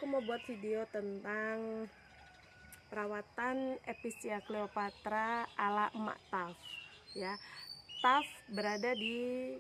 aku mau buat video tentang perawatan Epicea cleopatra ala Emak Taf. Ya, Taf berada di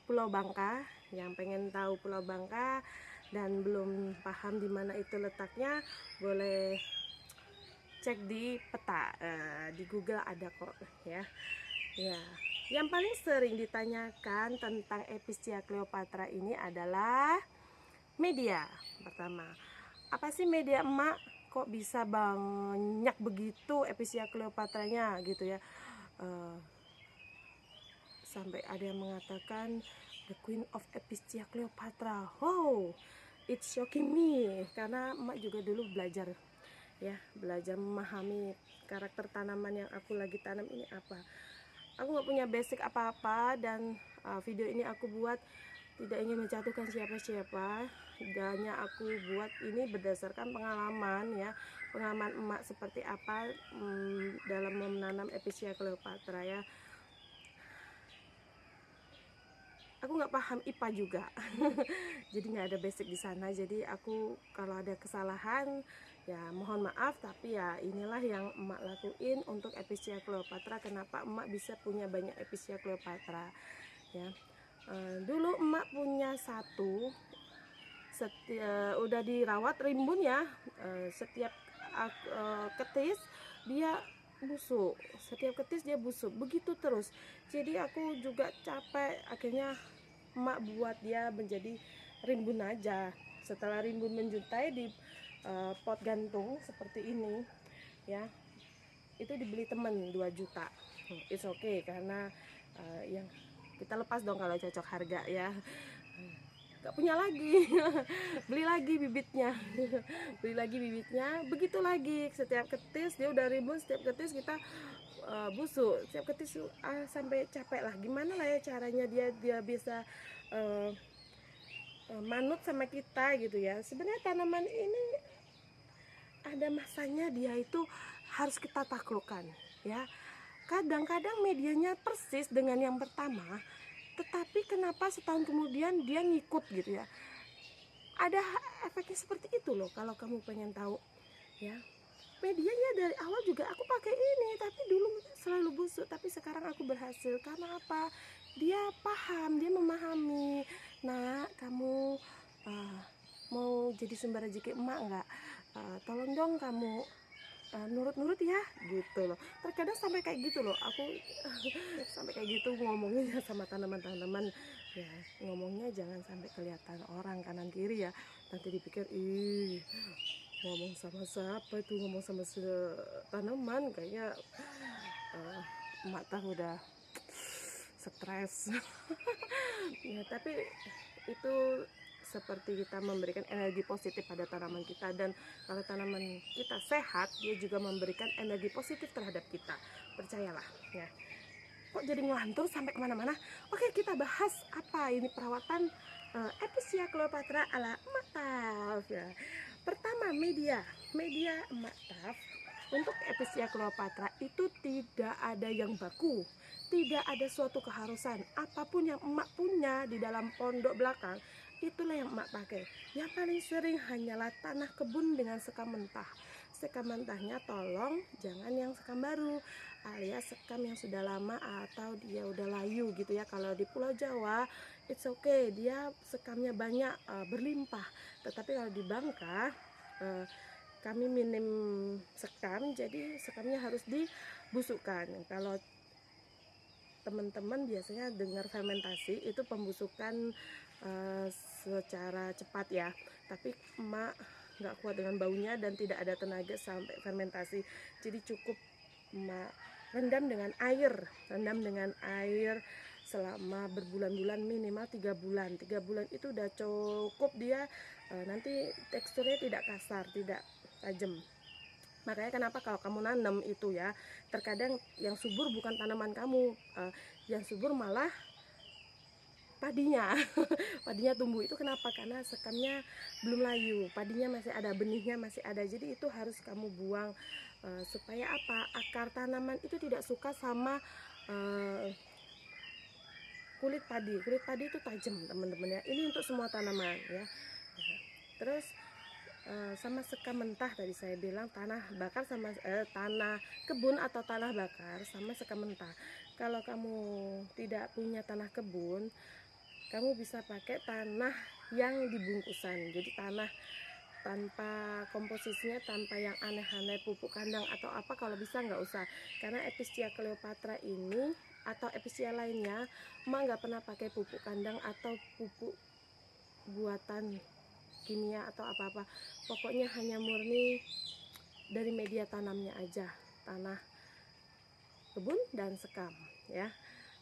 Pulau Bangka. Yang pengen tahu Pulau Bangka dan belum paham di mana itu letaknya, boleh cek di peta, di Google ada kok ya. Ya, yang paling sering ditanyakan tentang Epicea cleopatra ini adalah media. Pertama, apa sih media emak? Kok bisa banyak begitu Epicea cleopatranya gitu ya? Sampai ada yang mengatakan the Queen of Epicea cleopatra. Wow, it's shocking me karena emak juga dulu belajar ya, belajar memahami karakter tanaman yang aku lagi tanam ini apa. Aku nggak punya basic apa-apa dan video ini aku buat tidak ingin menjatuhkan siapa-siapa. Hanya aku buat ini berdasarkan pengalaman ya, pengalaman emak seperti apa dalam menanam Epicea cleopatra ya. Aku nggak paham IPA juga jadi nggak ada basic di sana, jadi aku kalau ada kesalahan ya mohon maaf, tapi ya inilah yang emak lakuin untuk Epicea cleopatra. Kenapa emak bisa punya banyak Epicea cleopatra ya. Dulu emak punya satu, udah dirawat rimbun ya, setiap ketis dia busuk, setiap ketis dia busuk begitu terus. Jadi aku juga capek, akhirnya emak buat dia menjadi rimbun aja. Setelah rimbun menjuntai di pot gantung seperti ini ya, itu dibeli temen 2 juta. It's okay karena yang kita lepas dong kalau cocok harga ya. Gak punya lagi beli lagi bibitnya beli lagi bibitnya, begitu lagi setiap ketis dia udah rimbun, setiap ketis kita busuk, setiap ketis sampai capek lah. Gimana lah ya caranya dia bisa manut sama kita gitu ya. Sebenarnya tanaman ini ada masanya dia itu harus kita taklukkan ya. Kadang-kadang medianya persis dengan yang pertama, tetapi kenapa setahun kemudian dia ngikut gitu ya. Ada efeknya seperti itu loh kalau kamu pengen tahu ya. Medianya dari awal juga aku pakai ini, tapi dulu selalu busuk, tapi sekarang aku berhasil. Karena apa? Dia paham, dia memahami. Nah, kamu mau jadi sumber rezeki emak nggak? Tolong dong kamu nurut-nurut ya gitu loh. Terkadang sampai kayak gitu loh aku sampai kayak gitu ngomongnya sama tanaman-tanaman ya. Ngomongnya jangan sampai kelihatan orang kanan kiri ya, nanti dipikir ih ngomong sama siapa itu, ngomong sama tanaman, kayaknya emak tahu udah stres ya. Tapi itu seperti kita memberikan energi positif pada tanaman kita, dan kalau tanaman kita sehat dia juga memberikan energi positif terhadap kita, percayalah ya. Kok jadi ngelantur sampai kemana-mana. Oke, kita bahas apa ini perawatan Epicea cleopatra ala Emak Taf ya. Pertama, media Emak Taf untuk Epicea cleopatra itu tidak ada yang baku, tidak ada suatu keharusan. Apapun yang emak punya di dalam pondok belakang, itulah yang emak pakai. Yang paling sering hanyalah tanah kebun dengan sekam mentah. Sekam mentahnya tolong jangan yang sekam baru, alias sekam yang sudah lama atau dia udah layu gitu ya. Kalau di Pulau Jawa it's okay, dia sekamnya banyak, berlimpah. Tetapi kalau di Bangka kami minim sekam, jadi sekamnya harus dibusukkan. Kalau teman-teman biasanya dengar fermentasi itu pembusukan secara cepat ya, tapi emak nggak kuat dengan baunya dan tidak ada tenaga sampai fermentasi. Jadi cukup emak rendam dengan air selama berbulan-bulan, minimal 3 bulan. 3 bulan itu udah cukup, dia nanti teksturnya tidak kasar, tidak tajam. Makanya kenapa kalau kamu nanam itu ya, terkadang yang subur bukan tanaman kamu, yang subur malah padinya padinya tumbuh. Itu kenapa? Karena sekamnya belum layu, padinya masih ada, benihnya masih ada. Jadi itu harus kamu buang supaya apa? Akar tanaman itu tidak suka sama kulit padi. Kulit padi itu tajam teman-teman ya. Ini untuk semua tanaman ya. Terus sama sekam mentah tadi saya bilang, tanah bakar sama tanah kebun atau tanah bakar sama sekam mentah. Kalau kamu tidak punya tanah kebun, kamu bisa pakai tanah yang dibungkusan, jadi tanah tanpa komposisinya, tanpa yang aneh-aneh, pupuk kandang atau apa, kalau bisa nggak usah, karena Epistria Cleopatra ini atau Epistria lainnya emak nggak pernah pakai pupuk kandang atau pupuk buatan kimia atau apa-apa, pokoknya hanya murni dari media tanamnya aja, tanah kebun dan sekam ya.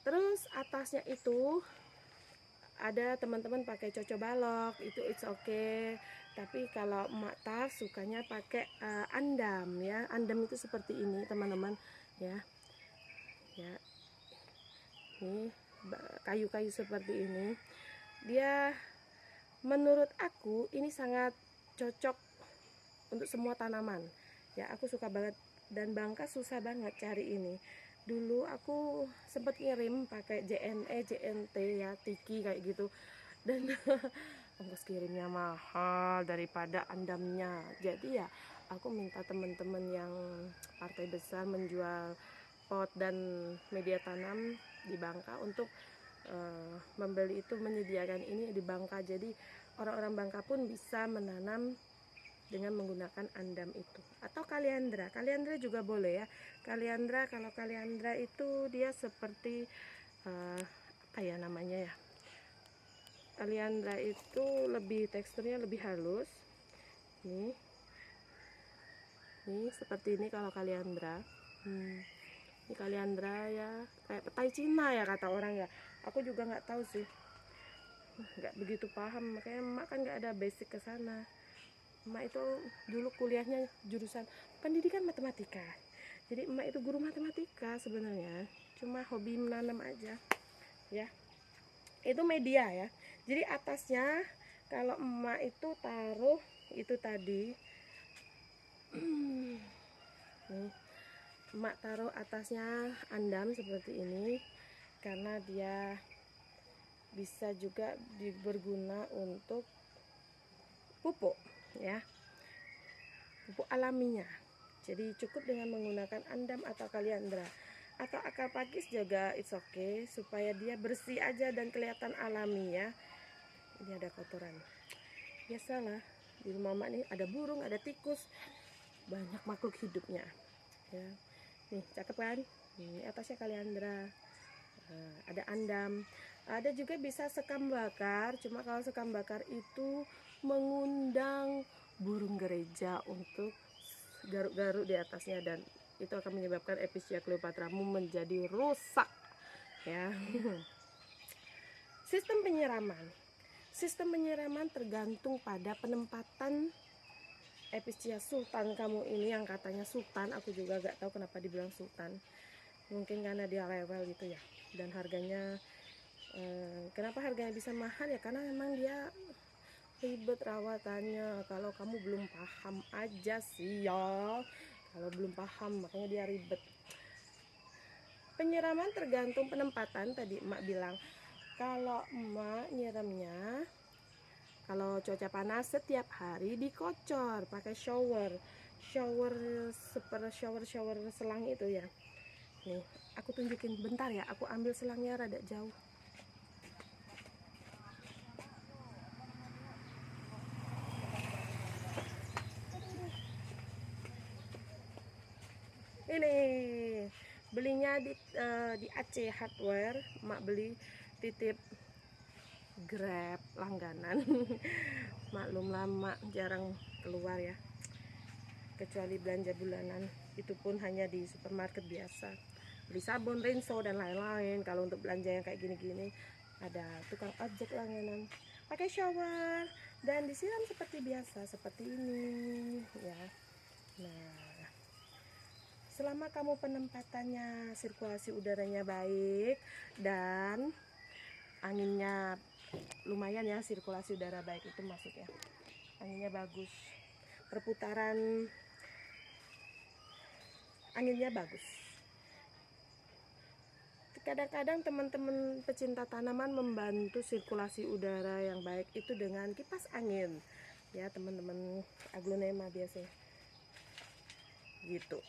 Terus atasnya itu ada teman-teman pakai coco balok, itu it's okay. Tapi kalau emak tas sukanya pakai andam ya. Andam itu seperti ini teman-teman ya. Ya. Ini kayu-kayu seperti ini. Dia menurut aku ini sangat cocok untuk semua tanaman. Ya, aku suka banget, dan bangka susah banget cari ini. Dulu aku sempat ngirim pakai JNE, JNT ya, Tiki kayak gitu. Dan ongkos kirimnya mahal daripada andamnya. Jadi ya aku minta teman-teman yang partai besar menjual pot dan media tanam di Bangka untuk membeli itu, menyediakan ini di Bangka. Jadi orang-orang Bangka pun bisa menanam dengan menggunakan andam itu, atau kaliandra. Kaliandra juga boleh ya. Kaliandra, kalau kaliandra itu dia seperti apa ya namanya ya, kaliandra itu lebih teksturnya lebih halus. Nih seperti ini kalau kaliandra. Ini kaliandra ya, kayak petai Cina ya kata orang ya. Aku juga nggak tahu sih, nggak begitu paham, makanya emak kan nggak ada basic ke sana. Emak itu dulu kuliahnya jurusan pendidikan matematika, jadi emak itu guru matematika sebenarnya, cuma hobi menanam aja ya. Itu media ya. Jadi atasnya kalau emak itu taruh itu tadi nih, emak taruh atasnya andam seperti ini karena dia bisa juga berguna untuk pupuk ya, pupuk alaminya. Jadi cukup dengan menggunakan andam atau kaliandra atau akar pakis juga it's okay, supaya dia bersih aja dan kelihatan alami ya. Ini ada kotoran, biasalah di rumah mak nih, ada burung, ada tikus, banyak makhluk hidupnya ya. Nih cakep kan, ini atasnya kaliandra. Ada andam, ada juga bisa sekam bakar. Cuma kalau sekam bakar itu mengundang burung gereja untuk garuk-garuk di atasnya, dan itu akan menyebabkan Epistria Cleopatramu menjadi rusak ya. Sistem penyiraman tergantung pada penempatan Epistria sultan kamu ini, yang katanya sultan. Aku juga gak tahu kenapa dibilang sultan, mungkin karena dia rewel gitu ya. Dan harganya kenapa harganya bisa mahal ya, karena memang dia ribet rawatannya. Kalau kamu belum paham aja sih ya, kalau belum paham makanya dia ribet. Penyiraman tergantung penempatan, tadi emak bilang. Kalau emak nyiramnya, kalau cuaca panas setiap hari dikocor pakai shower selang itu ya. Nih aku tunjukin bentar ya, aku ambil selangnya rada jauh. Ini belinya di Aceh Hardware, mak beli titip Grab langganan. Maklumlah mak jarang keluar ya, kecuali belanja bulanan, itu pun hanya di supermarket biasa, beli sabun, rinso dan lain-lain. Kalau untuk belanja yang kayak gini-gini ada tukang ojek langganan, pakai shower dan disiram seperti biasa, seperti ini ya. Nah, selama kamu penempatannya, sirkulasi udaranya baik dan anginnya lumayan ya, sirkulasi udara baik itu maksudnya anginnya bagus, perputaran anginnya bagus. Kadang-kadang teman-teman pecinta tanaman membantu sirkulasi udara yang baik itu dengan kipas angin. ya teman-teman aglonema biasanya gitu.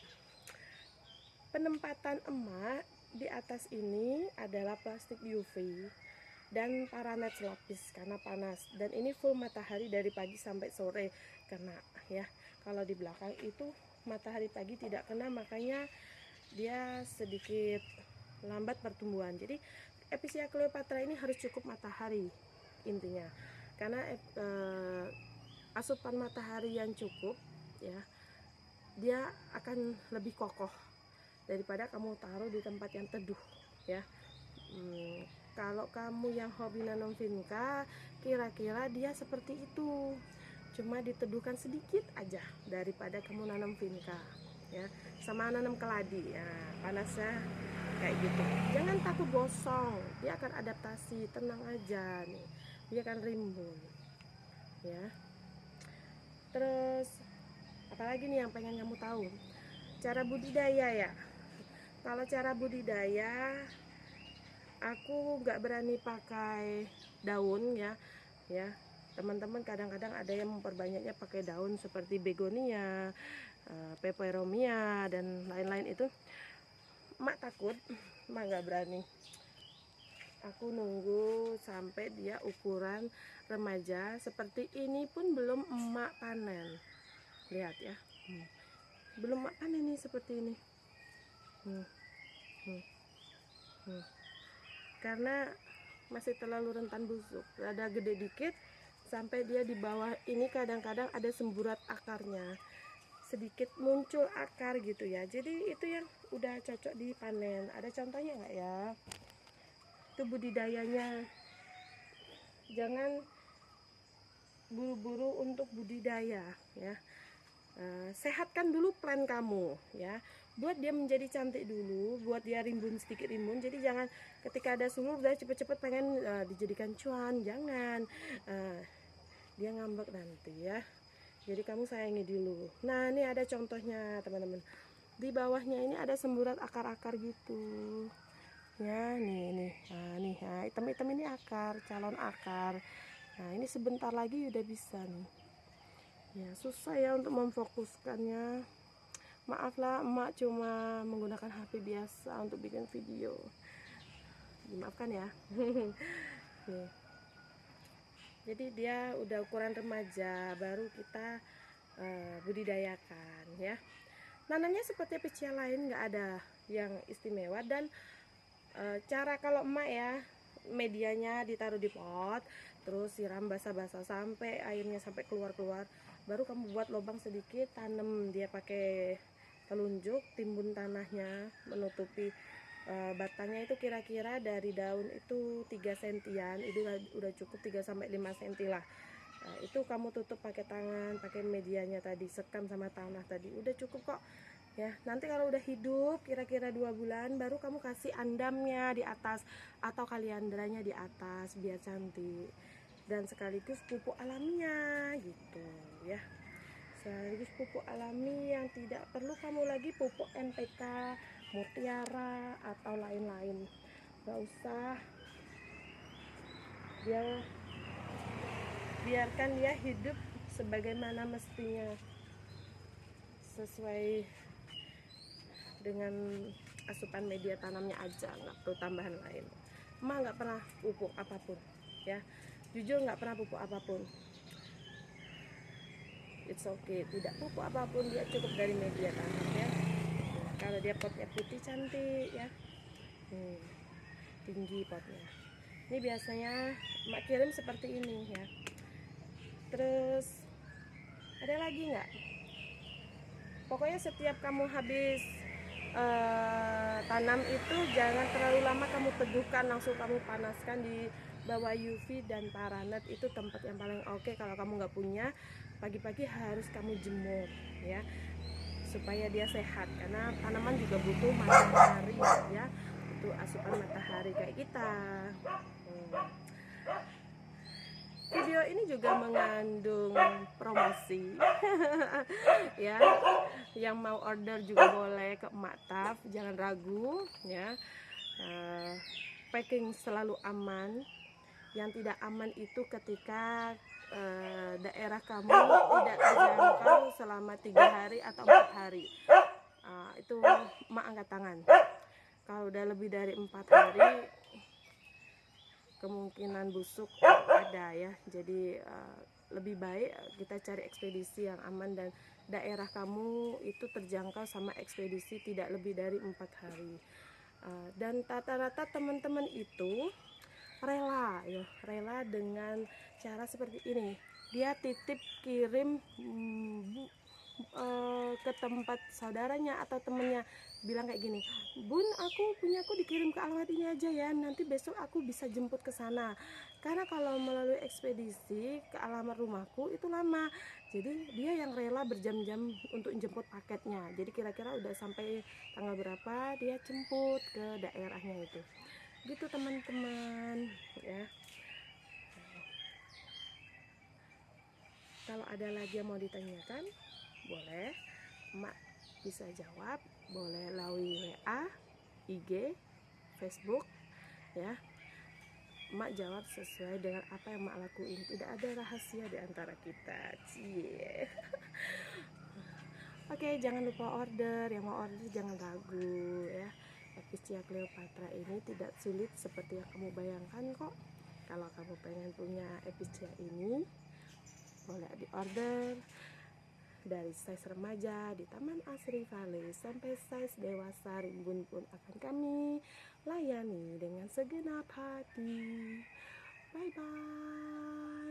Penempatan emak di atas ini adalah plastik UV dan paranet selapis karena panas, dan ini full matahari dari pagi sampai sore kena ya. Kalau di belakang itu matahari pagi tidak kena, makanya dia sedikit lambat pertumbuhan. Jadi Epicea cleopatra ini harus cukup matahari intinya, karena asupan matahari yang cukup ya, dia akan lebih kokoh daripada kamu taruh di tempat yang teduh ya. Kalau kamu yang hobi nanam vinca, kira-kira dia seperti itu, cuma diteduhkan sedikit aja daripada kamu nanam vinca ya, sama nanam keladi ya, panasnya kayak gitu. Jangan takut gosong, dia akan adaptasi, tenang aja nih, dia akan rimbun ya. Terus apalagi nih yang pengen kamu tahu, cara budidaya ya. Kalau cara budidaya, aku nggak berani pakai daun ya. Teman-teman kadang-kadang ada yang memperbanyaknya pakai daun seperti begonia, peperomia dan lain-lain itu. Mak takut, mak nggak berani. Aku nunggu sampai dia ukuran remaja seperti ini pun belum emak panen. Lihat ya, belum emak panen nih seperti ini. Karena masih terlalu rentan busuk, ada gede dikit sampai dia di bawah ini kadang-kadang ada semburat akarnya, sedikit muncul akar gitu ya. Jadi itu yang udah cocok dipanen. Ada contohnya nggak ya? Itu budidayanya, jangan buru-buru untuk budidaya ya. Sehatkan dulu plan kamu ya, buat dia menjadi cantik dulu, buat dia rimbun, sedikit rimbun. Jadi jangan ketika ada sulur udah cepet-cepet pengen dijadikan cuan, jangan, dia ngambek nanti ya. Jadi kamu sayangi dulu. Nah ini ada contohnya teman-teman, di bawahnya ini ada semburat akar-akar gitu ya, nih hitam-hitam ini akar, calon akar. Nah ini sebentar lagi udah bisa nih ya. Susah ya untuk memfokuskannya, maaf lah, emak cuma menggunakan HP biasa untuk bikin video, dimaafkan ya. Nih. Jadi dia udah ukuran remaja, baru kita budidayakan ya. Nanamnya seperti Epicea lain, nggak ada yang istimewa. Dan cara kalau emak ya, medianya ditaruh di pot, terus siram basah-basah sampai airnya sampai keluar-keluar, baru kamu buat lubang sedikit, tanam dia pakai telunjuk, timbun tanahnya, menutupi batangnya itu kira-kira dari daun itu 3 sentian, itu udah cukup, 3-5 senti lah. Itu kamu tutup pakai tangan, pakai medianya tadi, sekam sama tanah tadi, udah cukup kok ya. Nanti kalau udah hidup kira-kira 2 bulan, baru kamu kasih andamnya di atas atau kaliandranya di atas biar cantik, dan sekaligus pupuk alaminya gitu ya. Sekaligus pupuk alami yang tidak perlu kamu lagi pupuk NPK, mutiara atau lain-lain, nggak usah. Biarkan dia hidup sebagaimana mestinya, sesuai dengan asupan media tanamnya aja, nggak perlu tambahan lain. Emak nggak pernah pupuk apapun ya, jujur nggak pernah pupuk apapun. It's okay, tidak pupuk apapun, dia cukup dari media tanam ya. Kalau dia potnya putih cantik ya, tinggi potnya. Ini biasanya emak kirim seperti ini ya. Terus ada lagi nggak? Pokoknya setiap kamu habis tanam itu jangan terlalu lama kamu teduhkan, langsung kamu panaskan di bawah UV dan paranet. Itu tempat yang paling oke. Kalau kamu nggak punya, pagi-pagi harus kamu jemur ya, supaya dia sehat, karena tanaman juga butuh matahari ya, butuh asupan matahari kayak kita. Video ini juga mengandung promosi ya, yang mau order juga boleh ke Emak Taf, jangan ragu ya. Packing selalu aman. Yang tidak aman itu ketika daerah kamu tidak terjangkau selama 3 hari atau 4 hari, itu Mak angkat tangan. Kalau udah lebih dari 4 hari kemungkinan busuk ada ya. Jadi lebih baik kita cari ekspedisi yang aman dan daerah kamu itu terjangkau sama ekspedisi tidak lebih dari 4 hari. Dan rata-rata teman-teman itu rela ya, rela dengan cara seperti ini. Dia titip kirim ke tempat saudaranya atau temennya, bilang kayak gini, Bun, aku dikirim ke alamat ini aja ya, nanti besok aku bisa jemput ke sana. Karena kalau melalui ekspedisi ke alamat rumahku itu lama, jadi dia yang rela berjam-jam untuk jemput paketnya. Jadi kira-kira udah sampai tanggal berapa dia jemput ke daerahnya itu. Gitu teman-teman ya. Kalau ada lagi yang mau ditanyakan, boleh Mak bisa jawab, boleh melalui WA, IG, Facebook ya. Mak jawab sesuai dengan apa yang Mak lakuin. Tidak ada rahasia di antara kita. Cie. Oke, jangan lupa order. Yang mau order jangan ragu ya. Epicea Cleopatra ini tidak sulit seperti yang kamu bayangkan kok. Kalau kamu pengen punya Epicea ini, boleh di order dari size remaja di Taman Asri Valley sampai size dewasa rimbun pun akan kami layani dengan segenap hati. Bye bye.